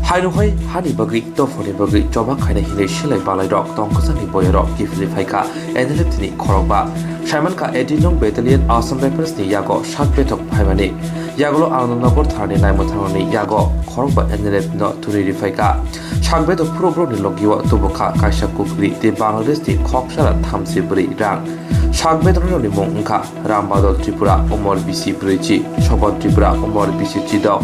Hainoi Hani Bagi Tofoni Bagi Joba Kaina Hile Shilai Balai Rock Tongkosani Boyaro Kifli Faika Eneleptini Koroba Shamanka Edinong Battalion Awesome Weapons ni Yago Shak Betok Paimani Yagolo Ananagor Thani Naimotani Yago Koroba Enelepno Turi Faika Shak Betok Pro ni Logiwa Tuboka Kaisha Kukri Di Bangladesh di Kokshara Thamsi Bri Rang Shak Betok ni Mongka Rambadol Tripura Omor Bisi Brichi Shobot Tripura Omor Bisi Chidok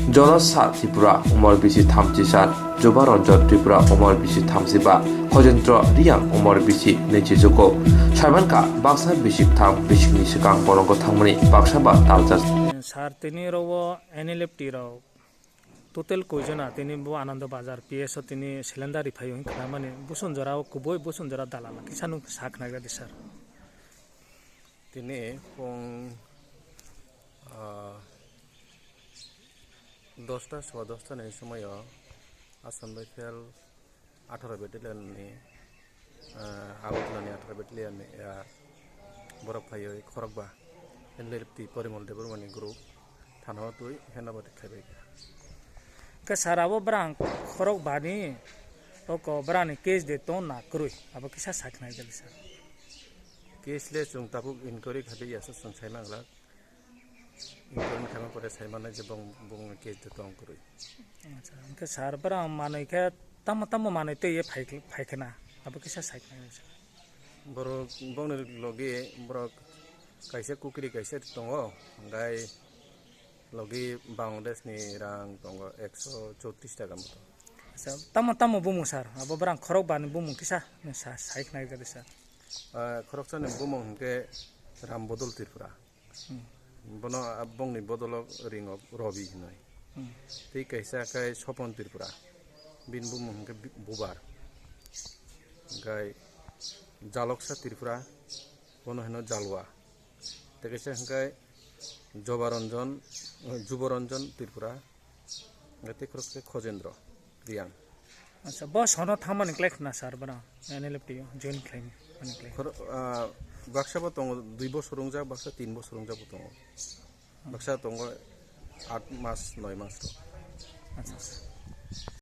Jonasa Tripura Omor Bisi Thamchisar Joba Ranjan Tripura Omor Bisi Thamsiba Khojendra Riang Omor Bisi Nechijoko Shamanka Baksa Bisik Tham Bisik ni Sikang Borongo Thamani Baksa ba Taljas Sar tini rowo NLFT ro total koijona tini bo Anand Bazar PSO tini cylinder rifai hin kana mane Busunjara kuboi Busunjara dalala kisanu sak naga di sar tini pong 10টা সোয়া 10টা এই সময় Assam rifle 18 battalion ni Agartala 18 battalion বরফ ফাইয় খরকবা এনলেপটি Parimal দেবরমানি group থানাও তুই হেনাবাটি খাইবাই ka sarabo brang khorok bani oko brani case de ton na krui abo kisa sak naga di sar কেসলে চুং তাপু enquiry খাবি আছে চুং সাইমাংলা ইনকোয়ারি খামা পরে সাইমানা যে বং বং case de tong krui acha ka sar brang manai ka tam manai te ye phaikena abo kisa sak naga di sar boro bong logi boro kaisa kukri kaisa tongo ngai logi Bangladesh ni rang tongo 134 টাকা মতো acha tam bumu sar abo brang khorok bani bumu kisa sak naga di sar খরকসানে বুমং কে রাম বদল ত্রিপুরা বনো বংনি বদল ring of রবি নয় তেই কাইসা কাই স্বপন ত্রিপুরা বিন বুমং কে বুবার গাই জালকসা ত্রিপুরা বনো হেন জালওয়া তে কাইসা হাঙ্কাই যুবরঞ্জন ত্রিপুরা গাতে খরকসে খজেন্দ্র Reang acha bos hono thamani klek na sar bana NLFT join claim ani claim Baksa বা তঙ্গ 2 বছর রংজা বাক্সা 3 বছর রংজা তঙ্গ বাক্সা তঙ্গ 8 মাস 9 মাস acha